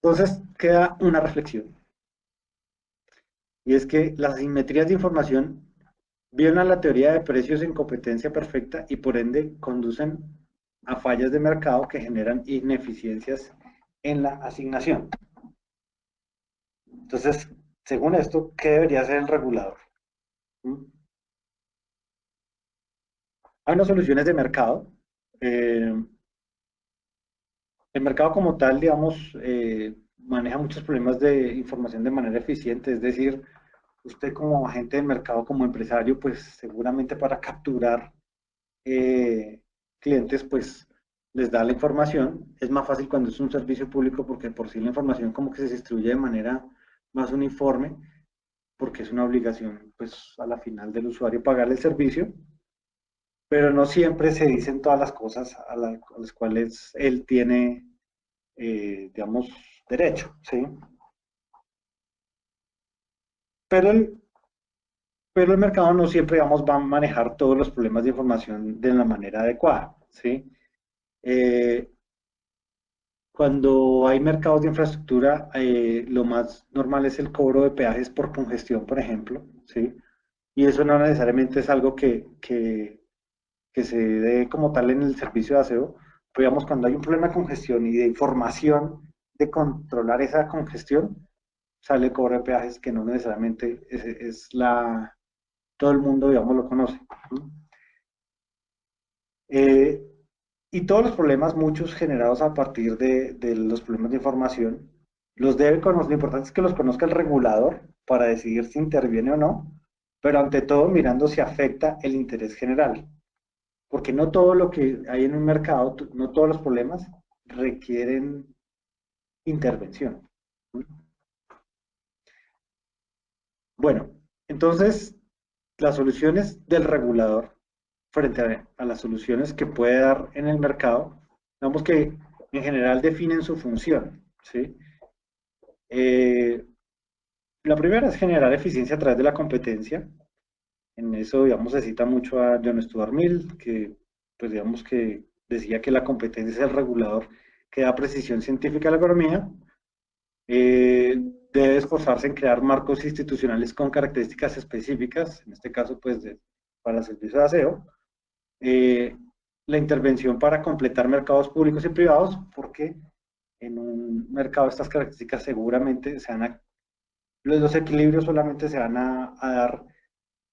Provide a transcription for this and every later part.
Entonces queda una reflexión, y es que las asimetrías de información violan la teoría de precios en competencia perfecta y por ende conducen a fallas de mercado que generan ineficiencias en la asignación. Entonces, según esto, ¿qué debería hacer el regulador? ¿Mm? Hay unas soluciones de mercado. Eh, el mercado como tal, digamos, maneja muchos problemas de información de manera eficiente, es decir, usted como agente del mercado, como empresario, pues seguramente para capturar eh, clientes, pues les da la información. Es más fácil cuando es un servicio público porque por sí la información como que se distribuye de manera más uniforme, porque es una obligación, pues a la final del usuario pagar el servicio, pero no siempre se dicen todas las cosas a las cuales él tiene, digamos, derecho, ¿sí? Pero el, pero el mercado no siempre, digamos, va a manejar todos los problemas de información de la manera adecuada, ¿sí? Eh, Cuando hay mercados de infraestructura, lo más normal es el cobro de peajes por congestión, por ejemplo, ¿sí? Y eso no necesariamente es algo que se dé como tal en el servicio de aseo, pero digamos, cuando hay un problema de congestión y de información de controlar esa congestión, sale el cobro de peajes que no necesariamente todo el mundo, digamos, lo conoce. ¿No? Eh, y todos los problemas, muchos generados a partir de los problemas de información, los debe conocer. Lo importante es que los conozca el regulador para decidir si interviene o no, pero ante todo mirando si afecta el interés general, porque no todo lo que hay en un mercado, no todos los problemas requieren intervención. Bueno, entonces las soluciones del regulador frente a las soluciones que puede dar en el mercado, digamos que en general definen su función, ¿sí? Eh, la primera es generar eficiencia a través de la competencia. En eso, digamos, se cita mucho a John Stuart Mill, que, pues, digamos, que decía que la competencia es el regulador que da precisión científica a la economía. Debe esforzarse en crear marcos institucionales con características específicas, en este caso, pues, para el servicio de aseo. Eh, la intervención para completar mercados públicos y privados, porque en un mercado de estas características seguramente los equilibrios solamente se van a dar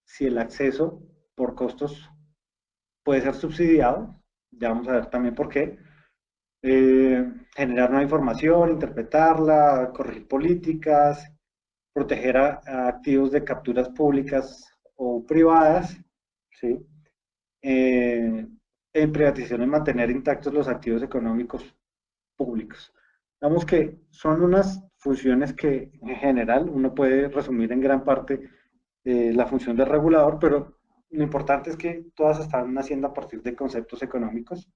si el acceso por costos puede ser subsidiado, ya vamos a ver también por qué, generar nueva información, interpretarla, corregir políticas, proteger a activos de capturas públicas o privadas, ¿sí? Eh, en privatizaciones mantener intactos los activos económicos públicos. Digamos que son unas funciones que en general uno puede resumir en gran parte la función del regulador, pero lo importante es que todas están naciendo a partir de conceptos económicos.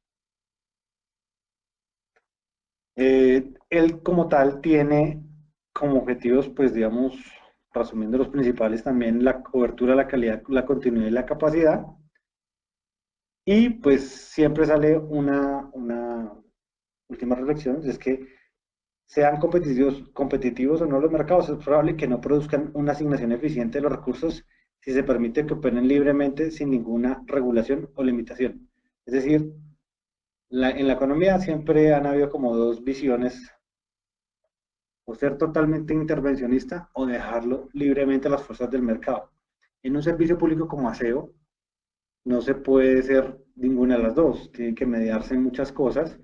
Él como tal tiene como objetivos, pues digamos, resumiendo los principales también, la cobertura, la calidad, la continuidad y la capacidad. Y pues siempre sale una última reflexión, es que sean competitivos o no los mercados, es probable que no produzcan una asignación eficiente de los recursos si se permite que operen libremente sin ninguna regulación o limitación. Es decir, en la economía siempre han habido como dos visiones, o ser totalmente intervencionista o dejarlo libremente a las fuerzas del mercado. En un servicio público como aseo, no se puede ser ninguna de las dos, tiene que mediarse en muchas cosas,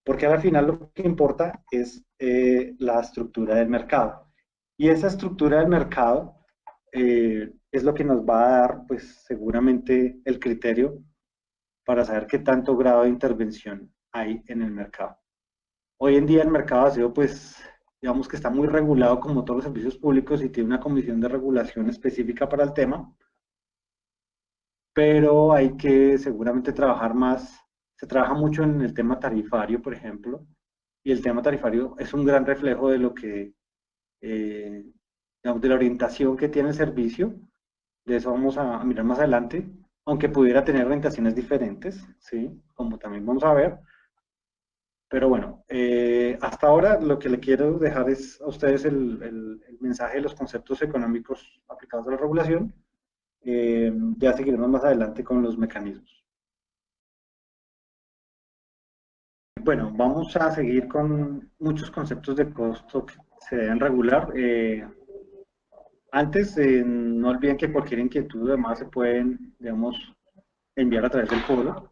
porque al final lo que importa es la estructura del mercado. Y esa estructura del mercado es lo que nos va a dar, pues seguramente, el criterio para saber qué tanto grado de intervención hay en el mercado. Hoy en día el mercado de aseo, pues, digamos que está muy regulado como todos los servicios públicos y tiene una comisión de regulación específica para el tema, pero hay que seguramente trabajar más. Se trabaja mucho en el tema tarifario, por ejemplo, y el tema tarifario es un gran reflejo de lo que, eh, digamos, de la orientación que tiene el servicio. De eso vamos a mirar más adelante, aunque pudiera tener orientaciones diferentes, ¿sí? Como también vamos a ver, Pero bueno, hasta ahora lo que le quiero dejar es a ustedes el mensaje de los conceptos económicos aplicados a la regulación. Ya seguiremos más adelante con los mecanismos. Bueno, vamos a seguir con muchos conceptos de costo que se deben regular. Antes, no olviden que cualquier inquietud además se pueden, digamos, enviar a través del foro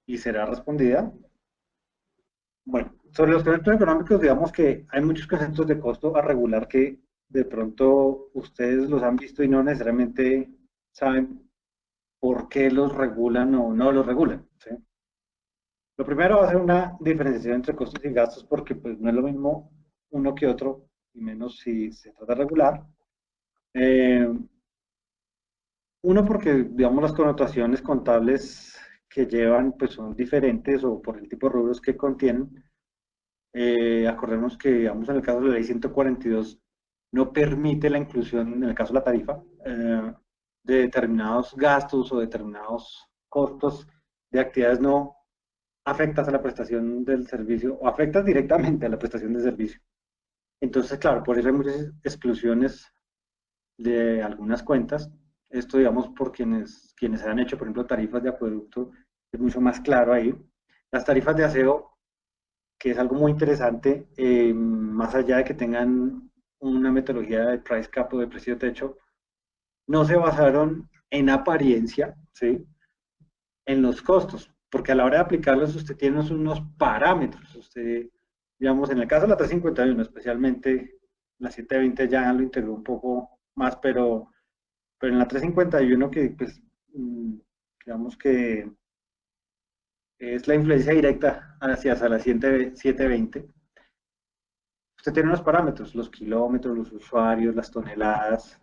y será respondida. Bueno, sobre los conceptos económicos, digamos que hay muchos conceptos de costo a regular que de pronto ustedes los han visto y no necesariamente saben por qué los regulan o no los regulan, ¿sí? Lo primero va a ser una diferenciación entre costos y gastos porque pues no es lo mismo uno que otro, y menos si se trata de regular. Eh, Uno porque, digamos, las connotaciones contables que llevan pues son diferentes o por el tipo de rubros que contienen. Acordemos que, digamos, en el caso de la ley 142 no permite la inclusión, en el caso de la tarifa, de determinados gastos o determinados costos de actividades no afectas a la prestación del servicio o afectas directamente a la prestación del servicio. Entonces, claro, por eso hay muchas exclusiones de algunas cuentas. Esto, digamos, por quienes han hecho, por ejemplo, tarifas de acueducto, es mucho más claro ahí. Las tarifas de aseo, que es algo muy interesante, más allá de que tengan una metodología de price cap o de precio techo, no se basaron en apariencia, ¿sí? En los costos, porque a la hora de aplicarlos usted tiene unos parámetros. Usted, digamos, en el caso de la 351, especialmente la 720 ya lo integró un poco más, pero en la 351 que pues digamos que es la influencia directa hacia la 720, usted tiene unos parámetros, los kilómetros, los usuarios, las toneladas,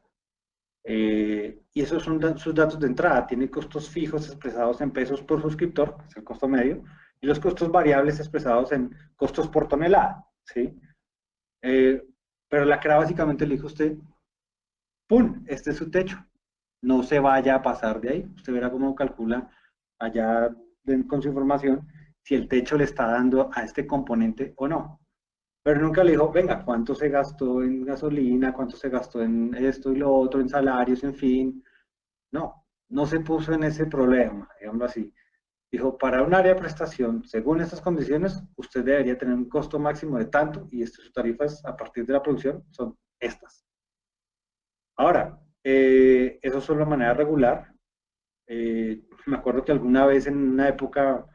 y esos son sus datos de entrada. Tiene costos fijos expresados en pesos por suscriptor, que es el costo medio, y los costos variables expresados en costos por tonelada, ¿sí? Eh, pero la CRA básicamente le dijo a usted, ¡pum! Este es su techo. No se vaya a pasar de ahí. Usted verá cómo calcula allá con su información si el techo le está dando a este componente o no. Pero nunca le dijo, venga, ¿cuánto se gastó en gasolina? ¿Cuánto se gastó en esto y lo otro, en salarios, en fin? No, no se puso en ese problema, digamos así. Dijo, para un área de prestación, según estas condiciones, usted debería tener un costo máximo de tanto y sus tarifas a partir de la producción son estas. Ahora, eso es solo de manera regular. Me acuerdo que alguna vez en una época,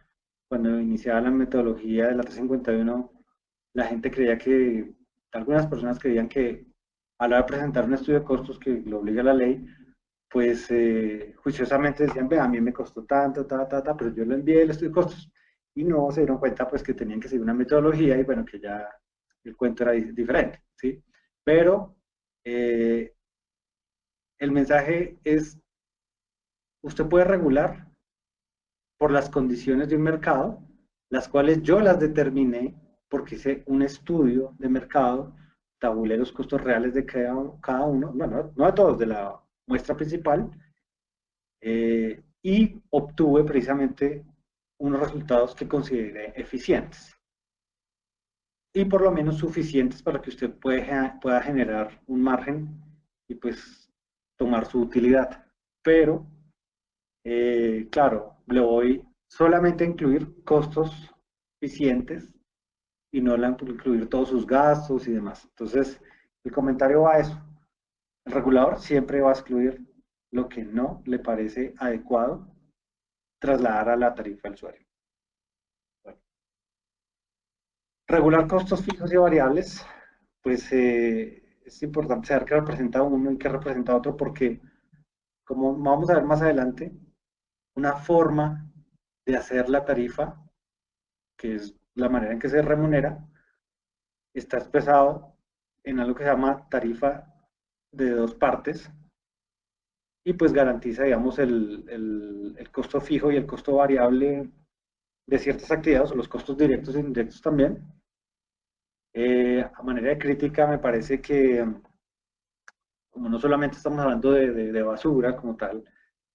cuando iniciaba la metodología de la 351, la gente creía que, algunas personas creían que a la hora de presentar un estudio de costos que lo obliga la ley, pues juiciosamente decían, ve, a mí me costó tanto, pero yo le envié el estudio de costos. Y no se dieron cuenta pues que tenían que seguir una metodología y bueno, que ya el cuento era diferente, ¿sí? Pero eh, el mensaje es, usted puede regular por las condiciones de un mercado, las cuales yo las determiné porque hice un estudio de mercado, tabulé los costos reales de cada uno, bueno, no de todos, de la muestra principal, y obtuve precisamente unos resultados que consideré eficientes y por lo menos suficientes para que usted pueda generar un margen y pues tomar su utilidad. Pero, claro, le voy solamente a incluir costos eficientes y no a incluir todos sus gastos y demás. Entonces, el comentario va a eso. El regulador siempre va a excluir lo que no le parece adecuado trasladar a la tarifa del usuario. Bueno, regular costos fijos y variables, pues es importante saber qué representa uno y qué representa otro, porque como vamos a ver más adelante, una forma de hacer la tarifa, que es la manera en que se remunera, está expresado en algo que se llama tarifa de dos partes y pues garantiza, digamos, el costo fijo y el costo variable de ciertas actividades, o los costos directos e indirectos también. A manera de crítica, me parece que, como no solamente estamos hablando de basura como tal,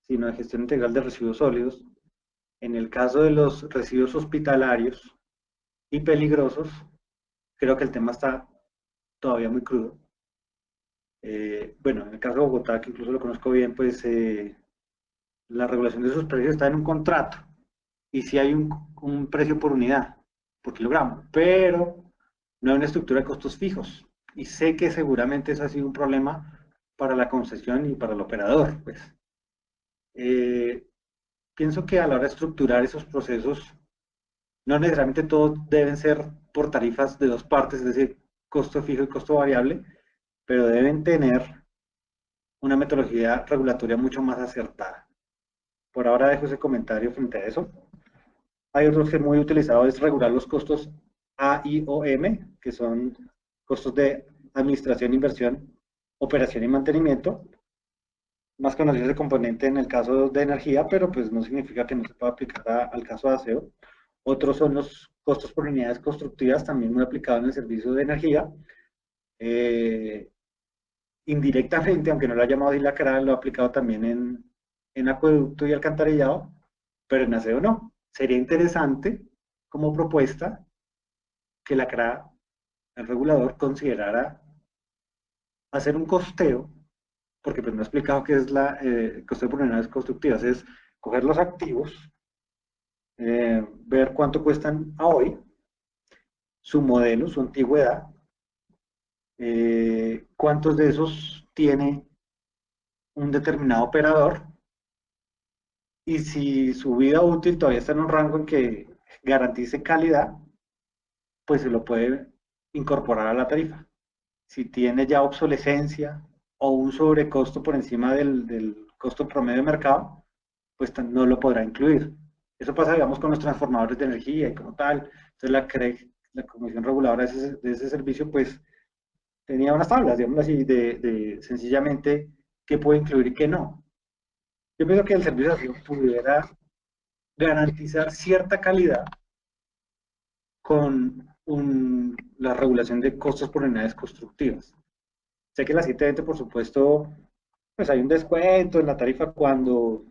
sino de gestión integral de residuos sólidos, en el caso de los residuos hospitalarios y peligrosos. Creo que el tema está todavía muy crudo. Bueno, en el caso de Bogotá, que incluso lo conozco bien, pues la regulación de sus precios está en un contrato y si hay un precio por unidad, por kilogramo, pero no hay una estructura de costos fijos. Y sé que seguramente eso ha sido un problema para la concesión y para el operador. Pues. Eh, Pienso que a la hora de estructurar esos procesos, no necesariamente todos deben ser por tarifas de dos partes, es decir, costo fijo y costo variable, pero deben tener una metodología regulatoria mucho más acertada. Por ahora dejo ese comentario frente a eso. Hay otro que es muy utilizado, es regular los costos AIOM, que son costos de administración, inversión, operación y mantenimiento. Más conocido ese componente en el caso de energía, pero pues no significa que no se pueda aplicar al caso de aseo. Otros son los costos por unidades constructivas, también muy aplicado en el servicio de energía. Eh, Indirectamente, aunque no lo ha llamado así la cara, lo ha aplicado también en acueducto y alcantarillado, pero en aseo no. Sería interesante como propuesta que la CRA, el regulador, considerara hacer un costeo, porque pues no he explicado qué es la costeo por unidades constructivas, es coger los activos, ver cuánto cuestan a hoy, su modelo, su antigüedad, cuántos de esos tiene un determinado operador y si su vida útil todavía está en un rango en que garantice calidad, pues se lo puede incorporar a la tarifa. Si tiene ya obsolescencia o un sobrecosto por encima del costo promedio de mercado, pues no lo podrá incluir. Eso pasa, digamos, con los transformadores de energía y como tal. Entonces la CREG, la Comisión Reguladora de ese servicio, pues tenía unas tablas, digamos así, de sencillamente qué puede incluir y qué no. Yo pienso que el servicio así pudiera garantizar cierta calidad con la regulación de costos por unidades constructivas. Sé que la 720, por supuesto, pues hay un descuento en la tarifa cuando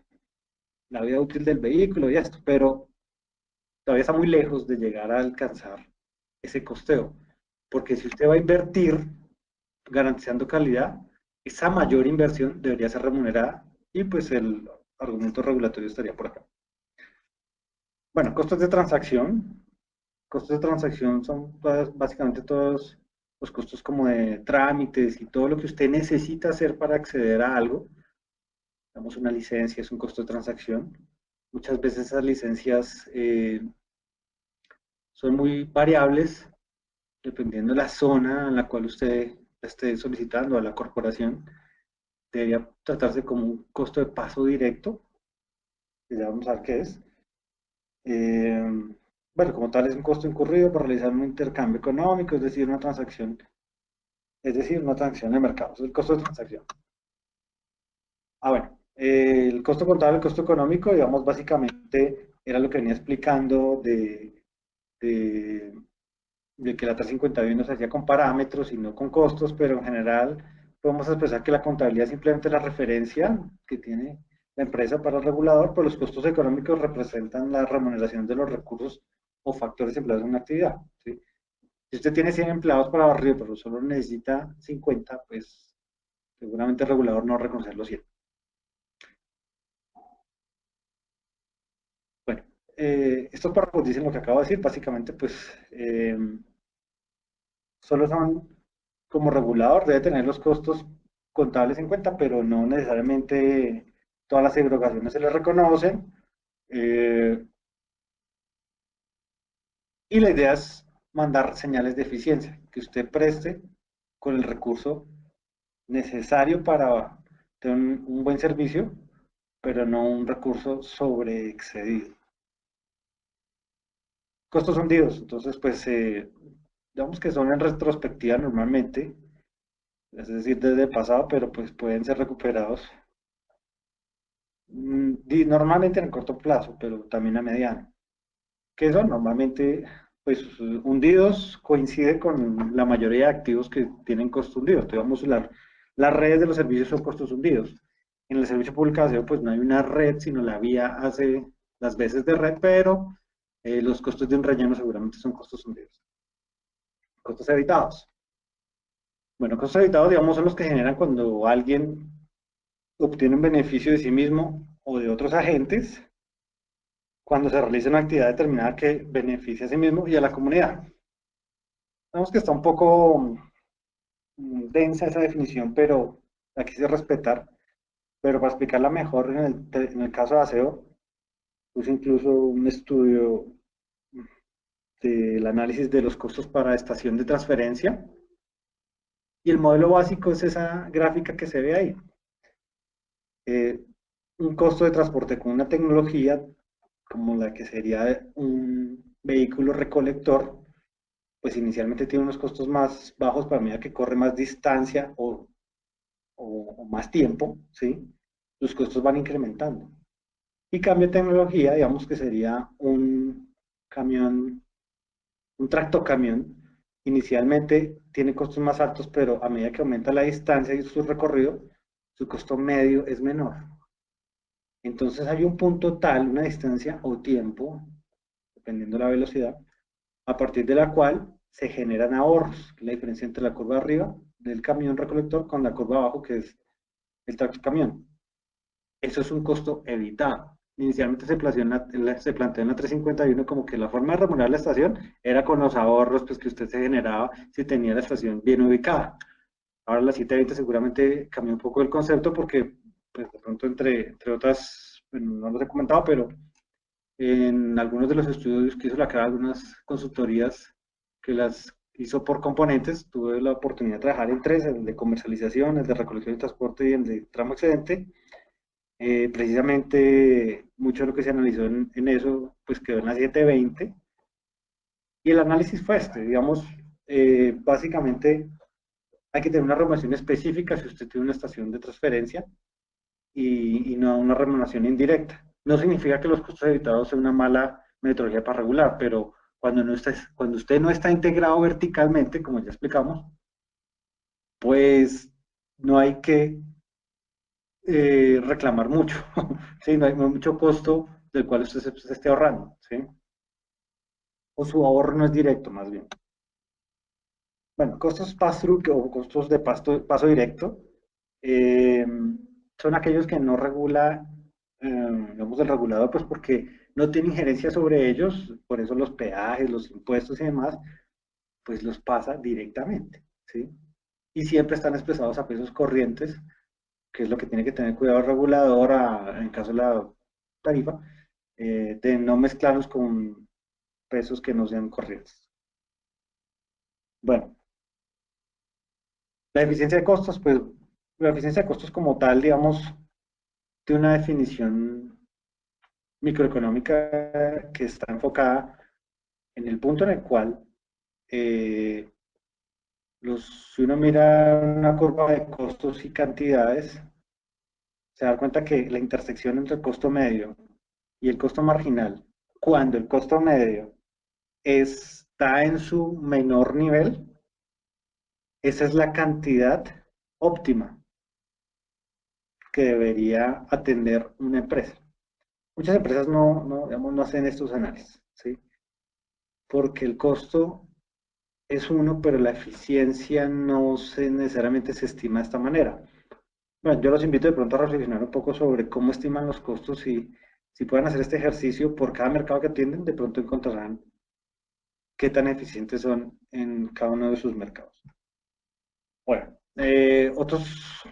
la vida útil del vehículo y esto, pero todavía está muy lejos de llegar a alcanzar ese costeo. Porque si usted va a invertir garantizando calidad, esa mayor inversión debería ser remunerada y pues el argumento regulatorio estaría por acá. Bueno, costos de transacción. Costos de transacción son básicamente todos los costos como de trámites y todo lo que usted necesita hacer para acceder a algo. Damos una licencia, es un costo de transacción. Muchas veces esas licencias son muy variables dependiendo de la zona en la cual usted esté solicitando a la corporación. Debería tratarse como un costo de paso directo, que ya vamos a ver qué es. Eh, bueno, como tal es un costo incurrido para realizar un intercambio económico, es decir, una transacción de mercado, es el costo de transacción. Bueno, el costo contable, el costo económico, digamos, básicamente era lo que venía explicando de, de que la 351 no se hacía con parámetros y no con costos, pero en general podemos expresar que la contabilidad simplemente es la referencia que tiene la empresa para el regulador, pero los costos económicos representan la remuneración de los recursos o factores empleados en una actividad. ¿Sí? Si usted tiene 100 empleados para barrio, pero solo necesita 50, pues seguramente el regulador no va a reconocer los 100. Bueno, estos párrafos dicen lo que acabo de decir, básicamente pues solo son como regulador, debe tener los costos contables en cuenta, pero no necesariamente todas las erogaciones se le reconocen. Eh, y la idea es mandar señales de eficiencia, que usted preste con el recurso necesario para tener un buen servicio, pero no un recurso sobreexcedido. Costos hundidos, entonces pues digamos que son en retrospectiva normalmente, es decir, desde el pasado, pero pues pueden ser recuperados normalmente en el corto plazo, pero también a mediano. Que son normalmente, pues hundidos coincide con la mayoría de activos que tienen costos hundidos. Digamos, las redes de los servicios son costos hundidos. En el servicio público de aseo, pues no hay una red, sino la vía hace las veces de red, pero Los costos de un relleno seguramente son costos hundidos. Costos evitados. Bueno, costos evitados, digamos, son los que generan cuando alguien obtiene un beneficio de sí mismo o de otros agentes cuando se realiza una actividad determinada que beneficia a sí mismo y a la comunidad. Vemos que está un poco densa esa definición, pero la quise respetar. Pero para explicarla mejor, en el caso de aseo, puse incluso un estudio del análisis de los costos para estación de transferencia. Y el modelo básico es esa gráfica que se ve ahí. Un costo de transporte con una tecnología como la que sería un vehículo recolector, pues inicialmente tiene unos costos más bajos para medida que corre más distancia o más tiempo, ¿sí? Los costos van incrementando. Y cambio de tecnología, digamos que sería un camión, un tractocamión, inicialmente tiene costos más altos, pero a medida que aumenta la distancia y su recorrido, su costo medio es menor. Entonces hay un punto tal, una distancia o tiempo, dependiendo de la velocidad, a partir de la cual se generan ahorros, que es la diferencia entre la curva arriba del camión recolector con la curva abajo, que es el tractocamión. Eso es un costo evitado. Inicialmente se planteó en la 351 como que la forma de remunerar la estación era con los ahorros pues, que usted se generaba si tenía la estación bien ubicada. Ahora la 720 seguramente cambió un poco el concepto porque pues, de pronto entre otras, bueno, no los he comentado, pero en algunos de los estudios que hizo la CRA, algunas consultorías que las hizo por componentes, tuve la oportunidad de trabajar en tres, el de comercialización, el de recolección y transporte y el de tramo excedente. Precisamente mucho de lo que se analizó en eso, pues quedó en la 720. Y el análisis fue este, digamos, básicamente hay que tener una remuneración específica si usted tiene una estación de transferencia y no una remuneración indirecta. No significa que los costos evitados sea una mala metodología para regular, pero cuando usted no está integrado verticalmente, como ya explicamos, pues no hay que reclamar mucho, ¿sí? No hay mucho costo del cual usted se esté ahorrando, ¿sí? O su ahorro no es directo, más bien. Bueno, costos pass-through o costos de paso directo eh, son aquellos que no regula, digamos, el regulador, pues porque no tiene injerencia sobre ellos, por eso los peajes, los impuestos y demás, pues los pasa directamente, ¿sí? Y siempre están expresados a pesos corrientes, que es lo que tiene que tener cuidado el regulador en caso de la tarifa, de no mezclarlos con pesos que no sean corrientes. Bueno, la eficiencia de costos, pues la eficiencia de costos como tal, digamos, tiene una definición microeconómica que está enfocada en el punto en el cual eh, si uno mira una curva de costos y cantidades, se da cuenta que la intersección entre el costo medio y el costo marginal, cuando el costo medio está en su menor nivel, esa es la cantidad óptima que debería atender una empresa. Muchas empresas digamos, no hacen estos análisis, ¿sí? Porque el costo es uno, pero la eficiencia no necesariamente se estima de esta manera. Bueno, yo los invito de pronto a reflexionar un poco sobre cómo estiman los costos y si pueden hacer este ejercicio por cada mercado que atienden, de pronto encontrarán qué tan eficientes son en cada uno de sus mercados. Bueno, otros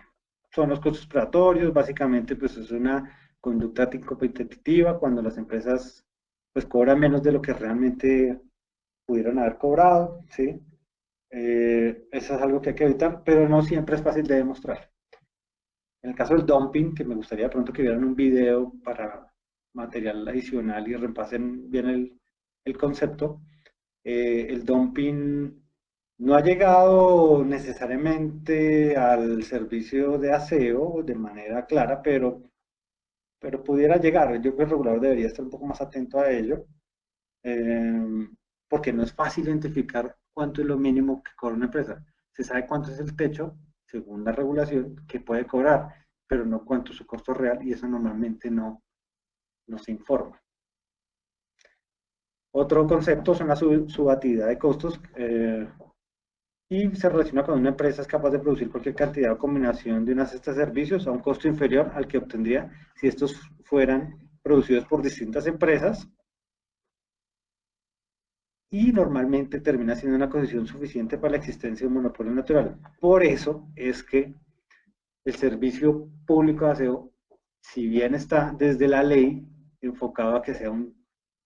son los costos operatorios, básicamente pues es una conducta anticompetitiva cuando las empresas pues cobran menos de lo que realmente pudieron haber cobrado, ¿sí? Eso es algo que hay que evitar, pero no siempre es fácil de demostrar. En el caso del dumping, que me gustaría de pronto que vieran un video para material adicional y repasen bien el concepto, el dumping no ha llegado necesariamente al servicio de aseo de manera clara, pero pudiera llegar. Yo creo que el regulador debería estar un poco más atento a ello, eh, porque no es fácil identificar cuánto es lo mínimo que cobra una empresa. Se sabe cuánto es el techo, según la regulación, que puede cobrar, pero no cuánto es su costo real y eso normalmente no se informa. Otro concepto son la subjetividad de costos, y se relaciona con una empresa es capaz de producir cualquier cantidad o combinación de una cesta de servicios a un costo inferior al que obtendría si estos fueran producidos por distintas empresas, y normalmente termina siendo una condición suficiente para la existencia de un monopolio natural. Por eso es que el servicio público de aseo, si bien está desde la ley enfocado a que sea un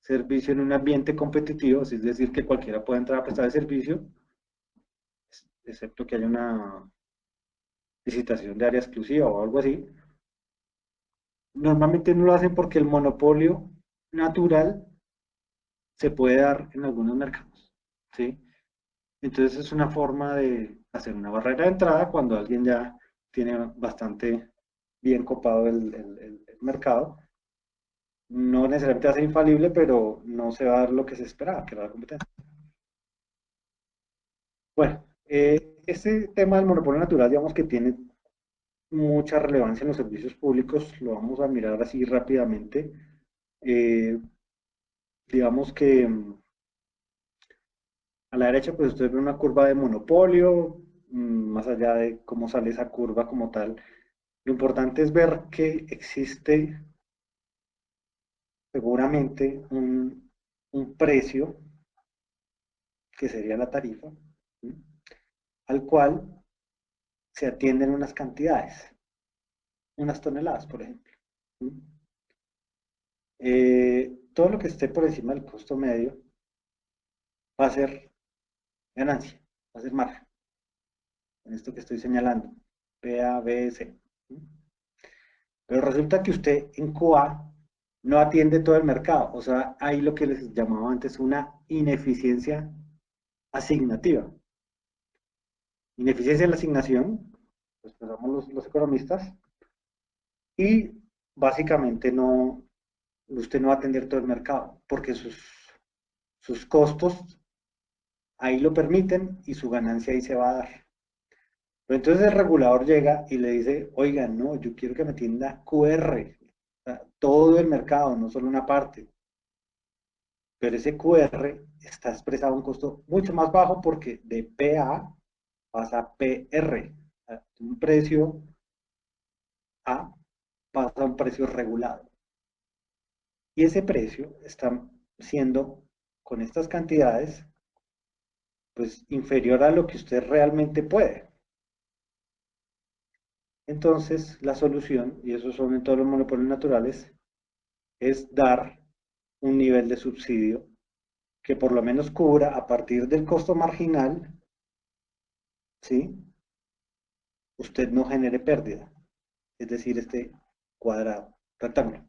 servicio en un ambiente competitivo, es decir, que cualquiera pueda entrar a prestar el servicio, excepto que haya una licitación de área exclusiva o algo así, normalmente no lo hacen porque el monopolio natural se puede dar en algunos mercados, ¿sí? Entonces es una forma de hacer una barrera de entrada cuando alguien ya tiene bastante bien copado el mercado. No necesariamente va a ser infalible, pero no se va a dar lo que se esperaba, que era la competencia. Bueno, este tema del monopolio natural, digamos que tiene mucha relevancia en los servicios públicos, lo vamos a mirar así rápidamente. Eh, digamos que a la derecha, pues usted ve una curva de monopolio, más allá de cómo sale esa curva como tal. Lo importante es ver que existe seguramente un precio, que sería la tarifa, ¿sí? Al cual se atienden unas cantidades, unas toneladas, por ejemplo. ¿Sí? Todo lo que esté por encima del costo medio va a ser ganancia, va a ser margen, en esto que estoy señalando, P, A, B, C. ¿Sí? Pero resulta que usted en COA no atiende todo el mercado, o sea, hay lo que les llamaba antes una ineficiencia asignativa. Ineficiencia en la asignación, pues pensamos los economistas, y básicamente no, usted no va a atender todo el mercado, porque sus costos ahí lo permiten y su ganancia ahí se va a dar. Pero entonces el regulador llega y le dice, oiga, no, yo quiero que me atienda QR, o sea, todo el mercado, no solo una parte. Pero ese QR está expresado a un costo mucho más bajo porque de PA pasa a PR, un precio A pasa a un precio regulado. Y ese precio está siendo, con estas cantidades, pues inferior a lo que usted realmente puede. Entonces, la solución, y eso son en todos los monopolios naturales, es dar un nivel de subsidio que por lo menos cubra a partir del costo marginal, ¿sí? Usted no genere pérdida, es decir, este cuadrado, rectángulo.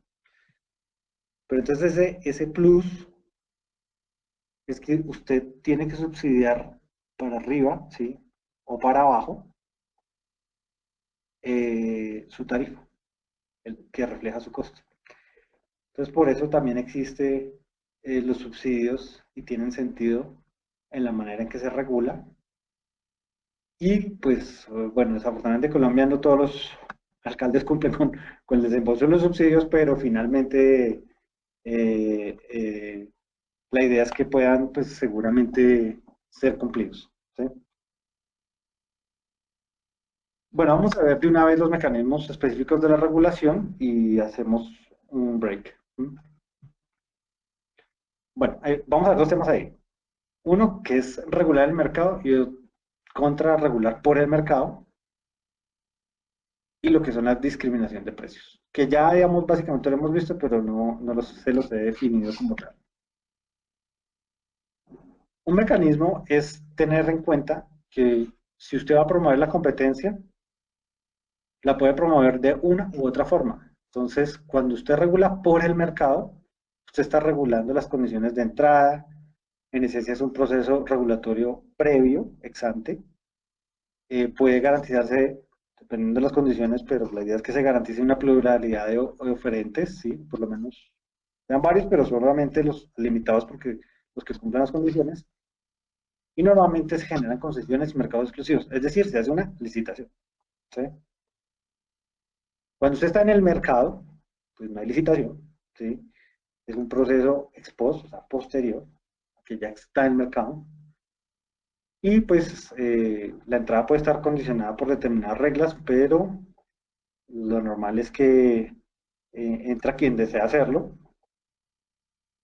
Pero entonces ese plus es que usted tiene que subsidiar para arriba, ¿sí? O para abajo, su tarifa, el que refleja su costo. Entonces, por eso también existe los subsidios y tienen sentido en la manera en que se regula. Y pues, bueno, desafortunadamente en Colombia no todos los alcaldes cumplen con el desembolso de los subsidios, pero finalmente eh, eh, la idea es que puedan, pues seguramente ser cumplidos. ¿Sí? Bueno, vamos a ver de una vez los mecanismos específicos de la regulación y hacemos un break. ¿Sí? Bueno, vamos a ver dos temas ahí. Uno que es regular el mercado y contra regular por el mercado, y lo que son la discriminación de precios, que ya, digamos, básicamente lo hemos visto, pero no se los he definido como tal. Un mecanismo es tener en cuenta que si usted va a promover la competencia, la puede promover de una u otra forma. Entonces, cuando usted regula por el mercado, usted está regulando las condiciones de entrada, en esencia es un proceso regulatorio previo, ex ante, puede garantizarse, dependiendo de las condiciones, pero la idea es que se garantice una pluralidad de oferentes, ¿sí? Por lo menos, sean varios, pero solamente los limitados porque los que cumplan las condiciones, y normalmente se generan concesiones y mercados exclusivos, es decir, se hace una licitación, ¿sí? Cuando usted está en el mercado, pues no hay licitación, ¿sí? Es un proceso ex post, o sea, posterior, que ya está en el mercado. Y pues la entrada puede estar condicionada por determinadas reglas, pero lo normal es que entra quien desea hacerlo.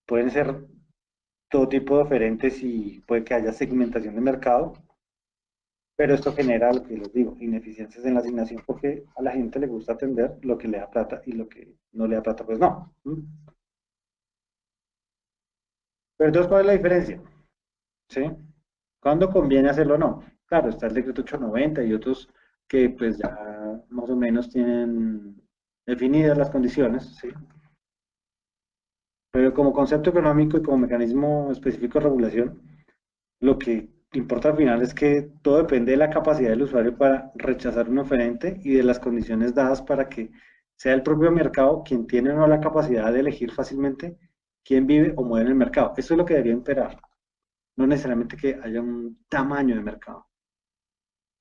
Pueden ser todo tipo de oferentes y puede que haya segmentación de mercado, pero esto genera lo que les digo, ineficiencias en la asignación porque a la gente le gusta atender lo que le da plata y lo que no le da plata, pues no. Pero entonces, ¿cuál es la diferencia? ¿Sí? ¿Cuándo conviene hacerlo o no? Claro, está el decreto 890 y otros que pues ya más o menos tienen definidas las condiciones, ¿sí? Pero como concepto económico y como mecanismo específico de regulación, lo que importa al final es que todo depende de la capacidad del usuario para rechazar un oferente y de las condiciones dadas para que sea el propio mercado quien tiene o no la capacidad de elegir fácilmente quién vive o mueve en el mercado. Eso es lo que debería imperar, no necesariamente que haya un tamaño de mercado.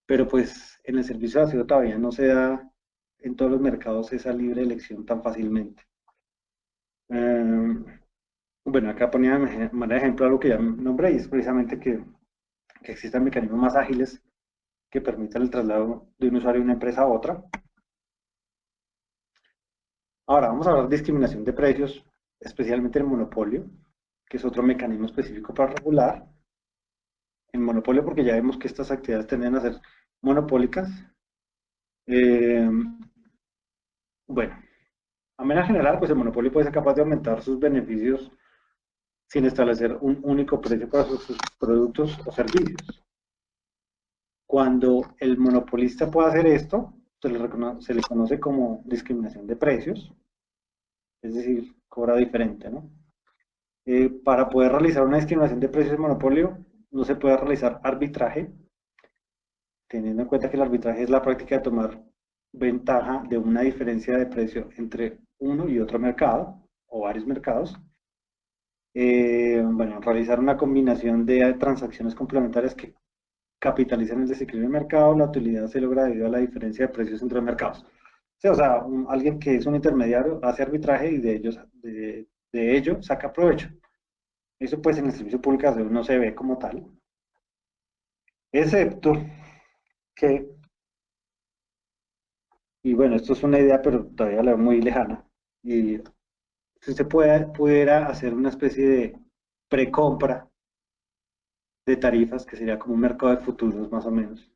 Pero pues en el servicio de aseo todavía no se da en todos los mercados esa libre elección tan fácilmente. Bueno, acá ponía de manera de ejemplo algo que ya nombré y es precisamente que existan mecanismos más ágiles que permitan el traslado de un usuario de una empresa a otra. Ahora vamos a hablar de discriminación de precios, especialmente el monopolio, que es otro mecanismo específico para regular. El monopolio porque ya vemos que estas actividades tienden a ser monopólicas. Eh, bueno, a manera general, pues el monopolio puede ser capaz de aumentar sus beneficios sin establecer un único precio para sus productos o servicios. Cuando el monopolista puede hacer esto, se le conoce como discriminación de precios, es decir, cobra diferente, ¿no? Para poder realizar una discriminación de precios de monopolio, no se puede realizar arbitraje, teniendo en cuenta que el arbitraje es la práctica de tomar ventaja de una diferencia de precio entre uno y otro mercado, o varios mercados. Bueno, realizar una combinación de transacciones complementarias que capitalizan el desequilibrio del mercado, la utilidad se logra debido a la diferencia de precios entre los mercados. Sí, o sea, alguien que es un intermediario hace arbitraje y de ello saca provecho. Eso pues en el servicio público no se ve como tal, excepto que, y bueno, esto es una idea, pero todavía la veo muy lejana, y si usted pudiera hacer una especie de precompra de tarifas, que sería como un mercado de futuros más o menos,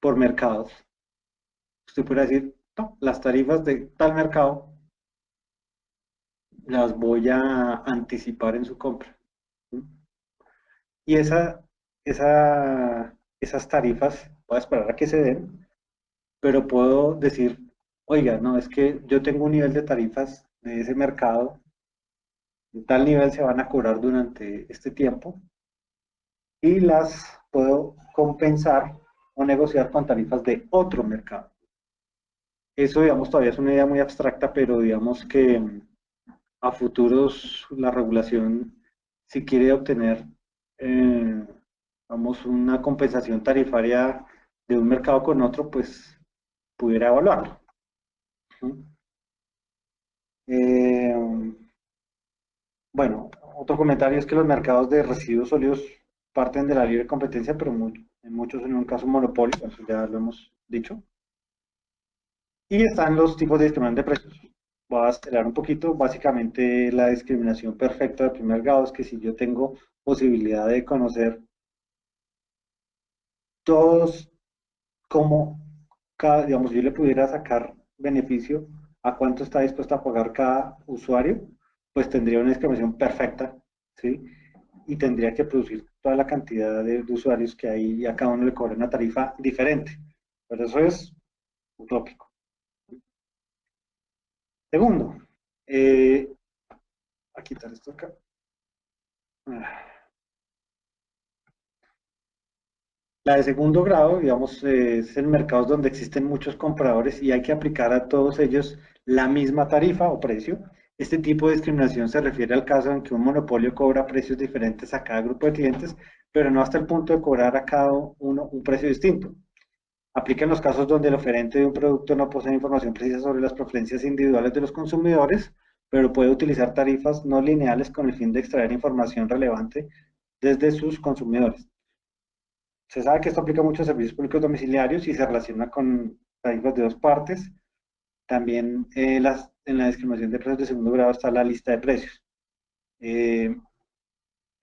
por mercados, usted puede decir, no, las tarifas de tal mercado las voy a anticipar en su compra. ¿Sí? Y esas tarifas, voy a esperar a que se den, pero puedo decir, oiga, no, es que yo tengo un nivel de tarifas de ese mercado, de tal nivel se van a cobrar durante este tiempo y las puedo compensar o negociar con tarifas de otro mercado. Eso, digamos, todavía es una idea muy abstracta, pero digamos que a futuros la regulación, si quiere obtener, eh, vamos, una compensación tarifaria de un mercado con otro, pues pudiera evaluarlo. Eh, bueno, otro comentario es que los mercados de residuos sólidos parten de la libre competencia, pero en muchos en un caso monopolio, eso ya lo hemos dicho. Y están los tipos de discriminación de precios. Voy a acelerar un poquito. Básicamente la discriminación perfecta de primer grado es que si yo tengo posibilidad de conocer todos como cada, digamos, yo le pudiera sacar beneficio a cuánto está dispuesto a pagar cada usuario, pues tendría una discriminación perfecta, ¿sí? Y tendría que producir toda la cantidad de usuarios que hay y a cada uno le cobra una tarifa diferente. Pero eso es utópico. Segundo, a quitar esto acá. La de segundo grado, digamos, es en mercados donde existen muchos compradores y hay que aplicar a todos ellos la misma tarifa o precio. Este tipo de discriminación se refiere al caso en que un monopolio cobra precios diferentes a cada grupo de clientes, pero no hasta el punto de cobrar a cada uno un precio distinto. Aplica en los casos donde el oferente de un producto no posee información precisa sobre las preferencias individuales de los consumidores, pero puede utilizar tarifas no lineales con el fin de extraer información relevante desde sus consumidores. Se sabe que esto aplica mucho a servicios públicos domiciliarios y se relaciona con tarifas de dos partes. También en la discriminación de precios de segundo grado está la lista de precios. Eh,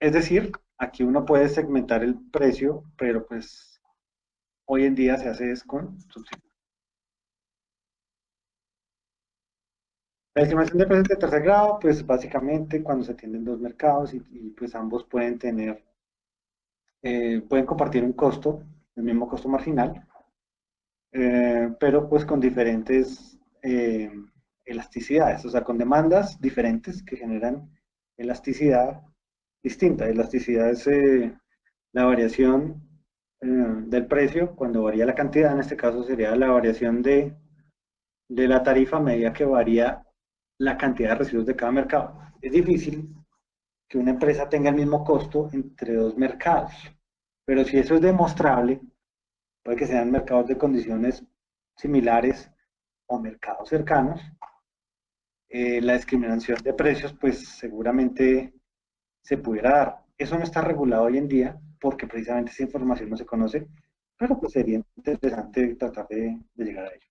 es decir, aquí uno puede segmentar el precio, pero pues hoy en día se hace es con subsidios. La discriminación de precios de tercer grado, pues básicamente cuando se tienen dos mercados pues ambos pueden tener, pueden compartir un costo, el mismo costo marginal, pero pues con diferentes elasticidades, o sea, con demandas diferentes que generan elasticidad distinta. Elasticidad es la variación del precio cuando varía la cantidad, en este caso sería la variación de la tarifa a medida que varía la cantidad de residuos de cada mercado. Es difícil que una empresa tenga el mismo costo entre dos mercados, pero si eso es demostrable, puede que sean mercados de condiciones similares o mercados cercanos, la discriminación de precios pues seguramente se pudiera dar. Eso no está regulado hoy en día porque precisamente esa información no se conoce, pero pues sería interesante tratar de llegar a ello.